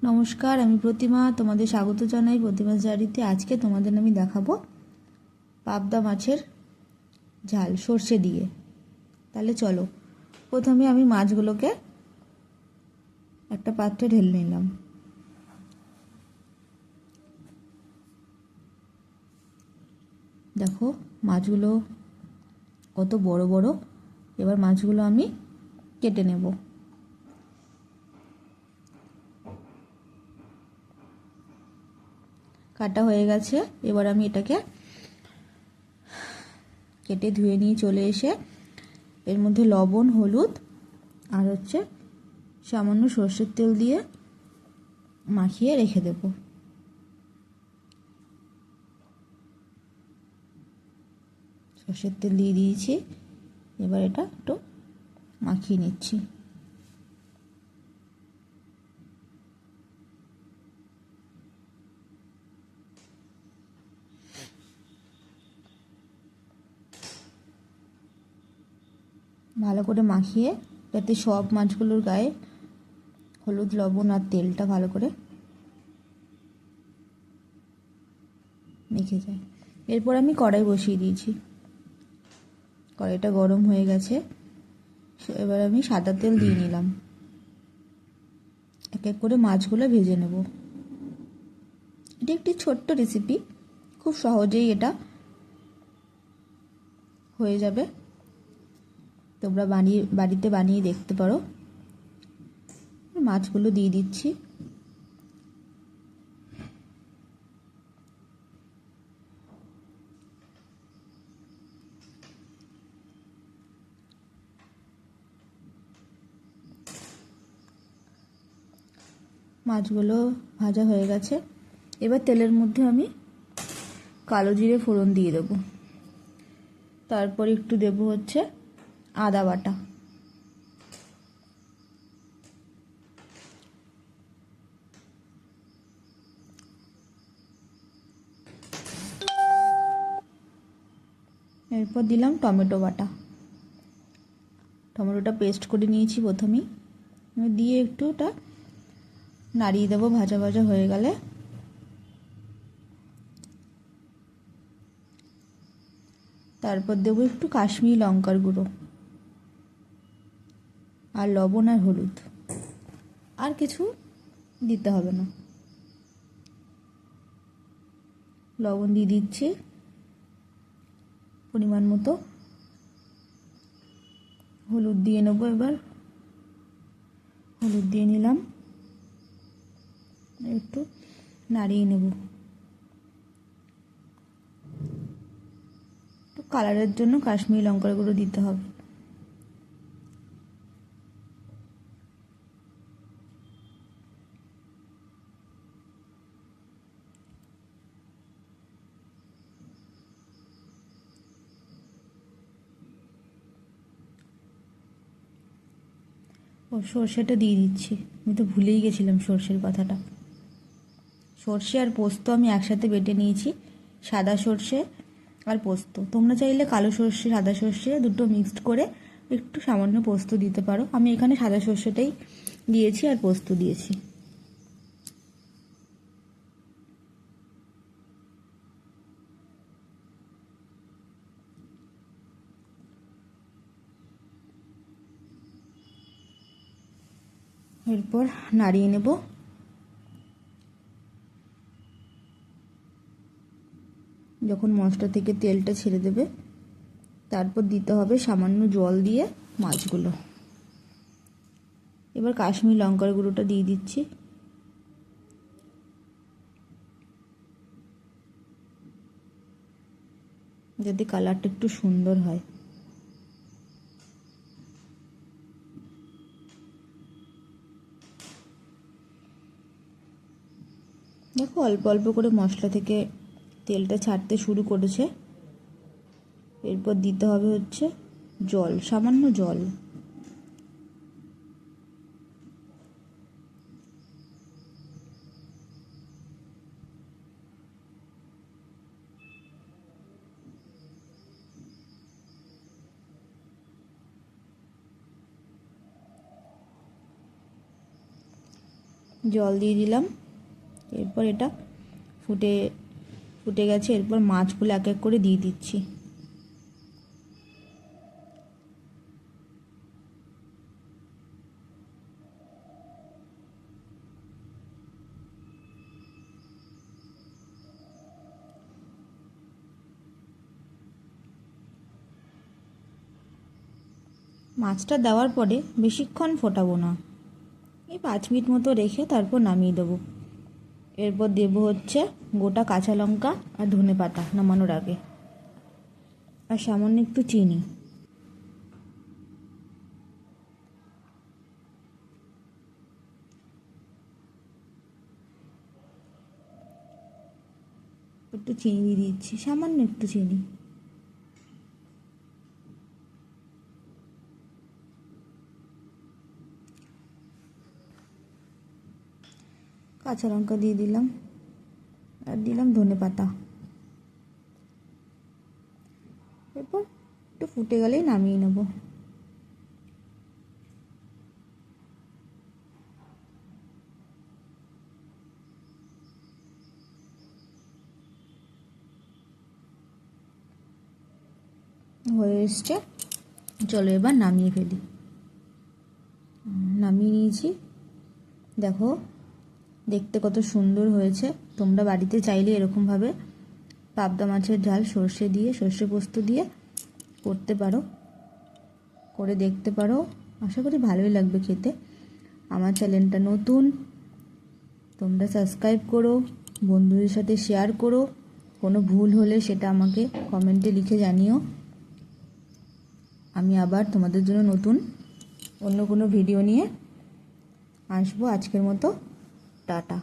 নমস্কার, আমি প্রতিমা। তোমাদের স্বাগত জানাই প্রতিমাস ডায়েরিতে। আজকে তোমাদের আমি দেখাবো পাবদা মাছের ঝাল সর্ষে দিয়ে। তাহলে চলো, প্রথমে আমি মাছগুলোকে একটা পাত্রে ঢেলে নিলাম। দেখো মাছগুলো কত বড় বড়। এবার মাছগুলো আমি কেটে নেব। কাটা হয়ে গেছে। এবার আমি এটাকে কেটে ধুয়ে নিয়ে চলে এসে এর মধ্যে লবণ, হলুদ আর সামান্য সর্ষের তেল দিয়ে মাখিয়ে রেখে দেব। সর্ষের তেল দিয়ে দিয়েছি। এবার এটা একটু মাখিয়ে নিচ্ছি। ভালো করে মাখিয়ে যাতে সব মাছগুলোর গায়ে হলুদ, লবণ আর তেলটা ভালো করে মেখে যায়। এরপর আমি কড়াই বসিয়ে দিয়েছি। কড়াইটা গরম হয়ে গেছে। এবার আমি সাদা তেল দিয়ে নিলাম। এক এক করে মাছগুলো ভেজে নেব। এটি একটি ছোট্ট রেসিপি, খুব সহজেই এটা হয়ে যাবে। তোমরা বাড়িতে বানিয়ে দেখতে পারো। মাছগুলো দিয়ে দিচ্ছি। মাছগুলো ভাজা হয়ে গেছে। এবার তেলের মধ্যে আমি কালো জিরে ফোড়ন দিয়ে দেবো। তারপর একটু দেবো আদা বাটা। এরপর দিলাম টমেটো বাটা। টমেটোটা পেস্ট করে নিয়েছি প্রথমেই। দিয়ে একটু ওটা নাড়িয়ে দেবো। ভাজা ভাজা হয়ে গেলে তারপর দেবো একটু কাশ্মীরি লঙ্কার গুঁড়ো আর লবণ আর হলুদ। আর কিছু দিতে হবে না। লবণ দিয়ে দিচ্ছি পরিমাণ মতো। হলুদ দিয়ে নেবো। এবার হলুদ দিয়ে নিলাম। একটু নাড়িয়ে নেব। একটু কালারের জন্য কাশ্মীরি লঙ্কার গুঁড়ো দিতে হবে। ও সর্ষেটা দিয়ে দিচ্ছি। আমি তো ভুলেই গেছিলাম সর্ষের কথাটা। সর্ষে আর পোস্ত আমি একসাথে বেটে নিয়েছি। সাদা সর্ষে আর পোস্ত। তোমরা চাইলে কালো সর্ষে, সাদা সর্ষে দুটো মিক্সড করে একটু সামান্য পোস্ত দিতে পারো। আমি এখানে সাদা সর্ষেটাই দিয়েছি আর পোস্ত দিয়েছি। এরপর নাড়িয়ে নেব। যখন মশলা থেকে তেলটা ছেড়ে দেবে তারপর দিতে হবে সামান্য জল দিয়ে মাছগুলো। এবার কাশ্মীরি লঙ্কার গুঁড়োটা দিয়ে দিচ্ছি। যাতে কালারটা একটু সুন্দর হয়। দেখো অল্প অল্প করে মশলা থেকে তেলটা ছাড়তে শুরু করেছে। এরপর দিতে হবে জল, সামান্য জল। জল দিয়ে দিলাম। এরপর এটা ফুটে গেছে। এরপর মাছগুলো এক এক করে দিয়ে দিচ্ছি। মাছটা দেওয়ার পরে বেশিক্ষণ ফোটাবো না, এই 5 মিনিট মতো রেখে তারপর নামিয়ে দেবো। এরপর দেবো হচ্ছে গোটা কাঁচা লঙ্কা আর ধনেপাতা নামানোর আগে, আর সামান্য একটু চিনি। একটু চিনি দিয়ে দিচ্ছি, সামান্য একটু চিনি। কাঁচা লঙ্কা দিয়ে দিলাম আর দিলাম ধনেপাতা। এরপর একটু ফুটে গেলেই নামিয়ে নেব। হয়ে এসছে, চলো এবার নামিয়ে ফেলি। নামিয়ে নিয়েছি, দেখো দেখতে কত সুন্দর হয়েছে। তোমরা বাড়িতে চাইলে এরকমভাবে পাবদা মাছের ঝাল সর্ষে পোস্ত দিয়ে করতে পারো, করে দেখতে পারো। আশা করি ভালোই লাগবে খেতে। আমার চ্যানেলটা নতুন, তোমরা সাবস্ক্রাইব করো, বন্ধুদের সাথে শেয়ার করো। কোনো ভুল হলে সেটা আমাকে কমেন্টে লিখে জানিও। আমি আবার তোমাদের জন্য নতুন অন্য কোনো ভিডিও নিয়ে আসবো। আজকের মতো টাটা।